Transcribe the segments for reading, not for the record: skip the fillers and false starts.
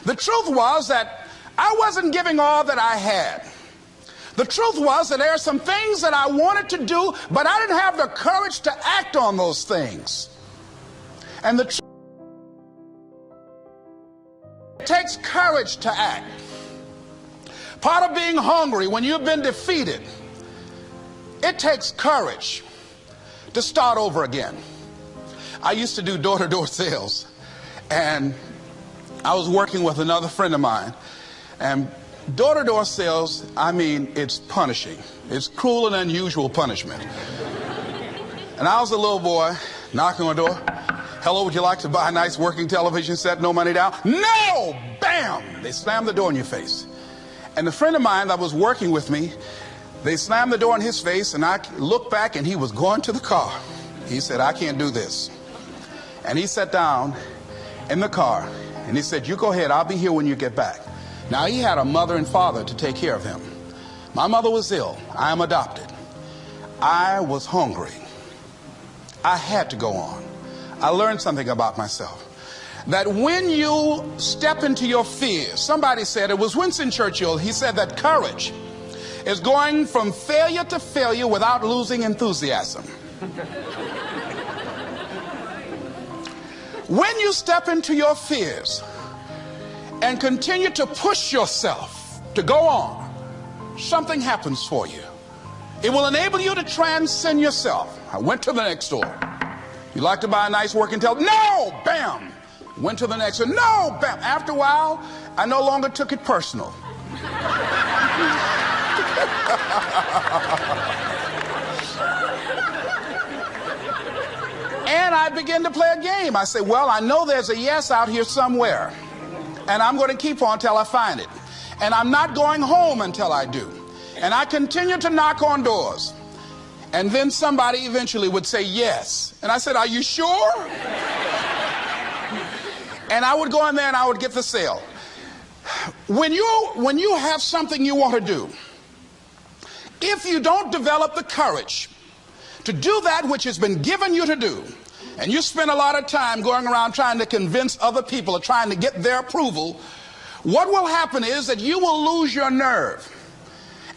The truth was that I wasn't giving all that I had. The truth was that there are some things that I wanted to do, but I didn't have the courage to act on those things. And the truth, it takes courage to act. Part of being hungry when you've been defeated, it takes courage to start over again. I used to do door-to-door sales, and I was working with another friend of mine, and door-to-door sales, I mean, it's punishing. It's cruel and unusual punishment. And I was a little boy knocking on the door. Hello, would you like to buy a nice working television set? No money down? No! Bam! They slammed the door in your face. And the friend of mine that was working with me, they slammed the door in his face, and I looked back, and he was going to the car. He said, I can't do this. And he sat down in the car, and he said, you go ahead, I'll be here when you get back. Now, he had a mother and father to take care of him. My mother was ill. I am adopted. I was hungry. I had to go on. I learned something about myself. That when you step into your fears, somebody said, it was Winston Churchill, he said that courage is going from failure to failure without losing enthusiasm. When you step into your fears and continue to push yourself to go on, something happens for you. It will enable you to transcend yourself. I went to the next door. You like to buy a nice working television? No! Bam! Went to the next one. No! Bam! After a while, I no longer took it personal. And I began to play a game. I said, well, I know there's a yes out here somewhere, and I'm going to keep on until I find it. And I'm not going home until I do. And I continued to knock on doors. And then somebody eventually would say yes. And I said, are you sure? And I would go in there and I would get the sale. When you have something you want to do, if you don't develop the courage to do that which has been given you to do, and you spend a lot of time going around trying to convince other people or trying to get their approval, what will happen is that you will lose your nerve.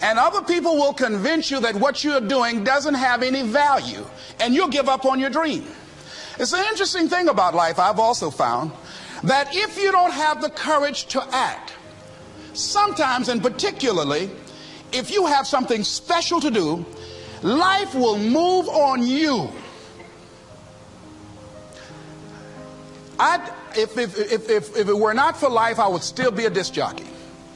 And other people will convince you that what you're doing doesn't have any value, and you'll give up on your dream. It's an interesting thing about life, I've also found, that if you don't have the courage to act, sometimes, and particularly, if you have something special to do, life will move on you. If it were not for life, I would still be a disc jockey.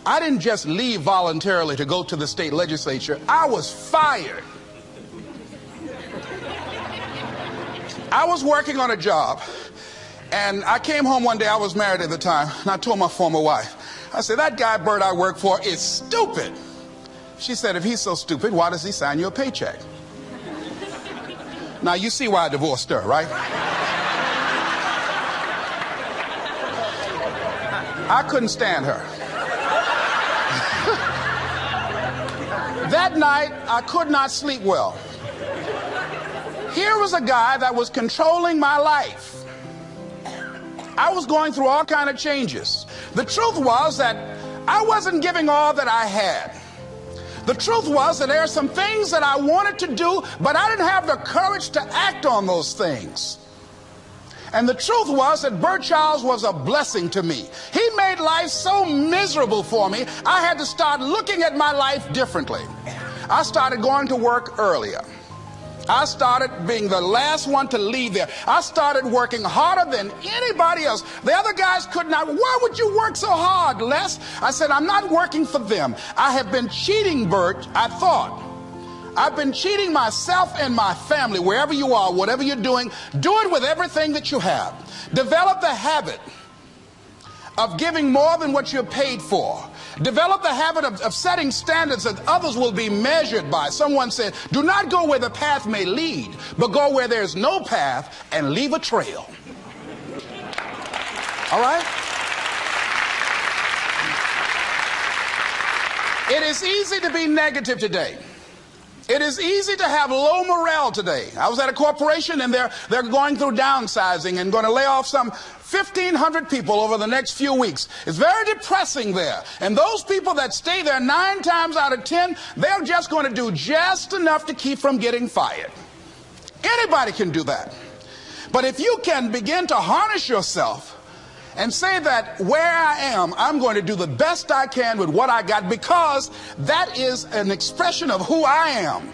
I didn't just leave voluntarily to go to the state legislature. I was fired. I was working on a job, and I came home one day. I was married at the time, and I told my former wife, I said, that guy Bert I work for is stupid. She said, if he's so stupid, why does he sign you a paycheck? Now, you see why I divorced her, right? I couldn't stand her. That night, I could not sleep well. Here was a guy that was controlling my life. I was going through all kinds of changes. The truth was that I wasn't giving all that I had. The truth was that there are some things that I wanted to do, but I didn't have the courage to act on those things. And the truth was that Bert Childs was a blessing to me. He made life so miserable for me, I had to start looking at my life differently. I started going to work earlier. I started being the last one to leave there. I started working harder than anybody else. The other guys could not. Why would you work so hard, Les? I said, I'm not working for them. I have been cheating, Bert, I thought. I've been cheating myself and my family. Wherever you are, whatever you're doing, do it with everything that you have. Develop the habit of giving more than what you're paid for. Develop the habit of setting standards that others will be measured by. Someone said, do not go where the path may lead, but go where there's no path and leave a trail. All right? It is easy to be negative today. It is easy to have low morale today. I was at a corporation and they're going through downsizing and going to lay off some 1,500 people over the next few weeks. It's very depressing there. And those people that stay there 9 times out of 10, they're just going to do just enough to keep from getting fired. Anybody can do that. But if you can begin to harness yourself and say that where I am, I'm going to do the best I can with what I got, because that is an expression of who I am.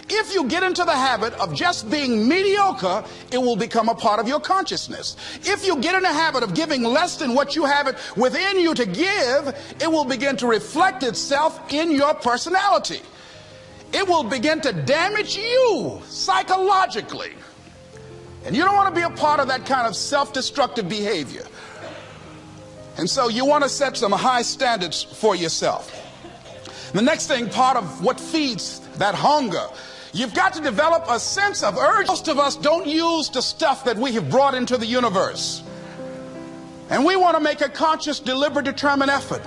If you get into the habit of just being mediocre, it will become a part of your consciousness. If you get in the habit of giving less than what you have it within you to give, it will begin to reflect itself in your personality. It will begin to damage you psychologically. And you don't want to be a part of that kind of self-destructive behavior. And so you want to set some high standards for yourself. The next thing, part of what feeds that hunger, you've got to develop a sense of urgency. Most of us don't use the stuff that we have brought into the universe. And we want to make a conscious, deliberate, determined effort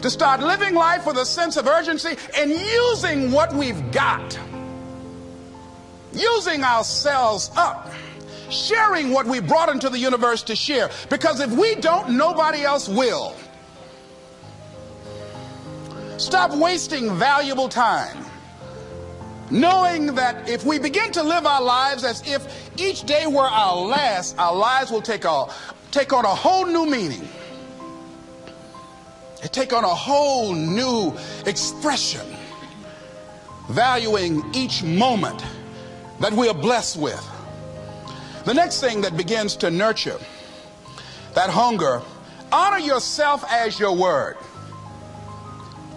to start living life with a sense of urgency and using what we've got. Using ourselves up. Sharing what we brought into the universe to share. Because if we don't, nobody else will. Stop wasting valuable time, knowing that if we begin to live our lives as if each day were our last, our lives will take on a whole new meaning. They take on a whole new expression, valuing each moment that we are blessed with. The next thing that begins to nurture that hunger, honor yourself as your word.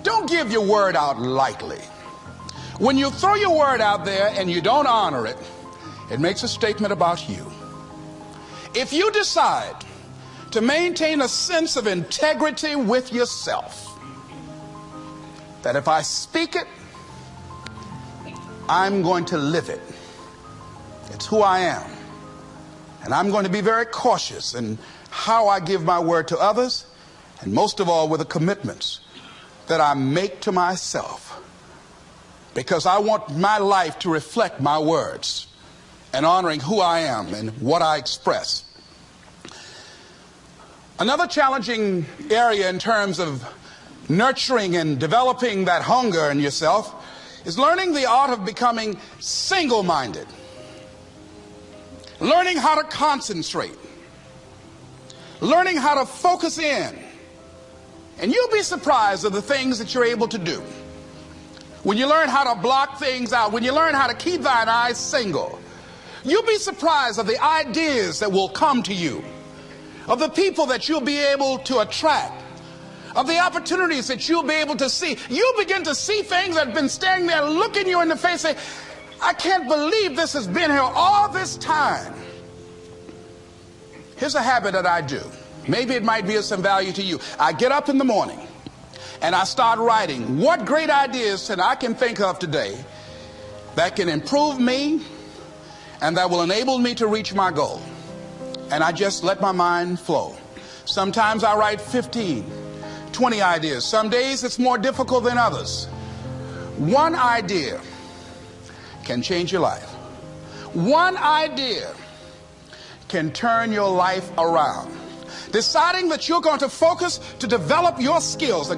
Don't give your word out lightly. When you throw your word out there and you don't honor it, it makes a statement about you. If you decide to maintain a sense of integrity with yourself, that if I speak it, I'm going to live it. It's who I am. And I'm going to be very cautious in how I give my word to others, and most of all with the commitments that I make to myself, because I want my life to reflect my words and honoring who I am and what I express. Another challenging area in terms of nurturing and developing that hunger in yourself is learning the art of becoming single-minded. Learning how to concentrate. Learning how to focus in. And you'll be surprised at the things that you're able to do. When you learn how to block things out, when you learn how to keep thine eyes single, you'll be surprised at the ideas that will come to you, of the people that you'll be able to attract, of the opportunities that you'll be able to see. You'll begin to see things that have been standing there looking you in the face, saying, I can't believe this has been here all this time. Here's a habit that I do. Maybe it might be of some value to you. I get up in the morning and I start writing what great ideas that I can think of today that can improve me and that will enable me to reach my goal. And I just let my mind flow. Sometimes I write 15, 20 ideas. Some days it's more difficult than others. One idea can change your life. One idea can turn your life around. Deciding that you're going to focus to develop your skills.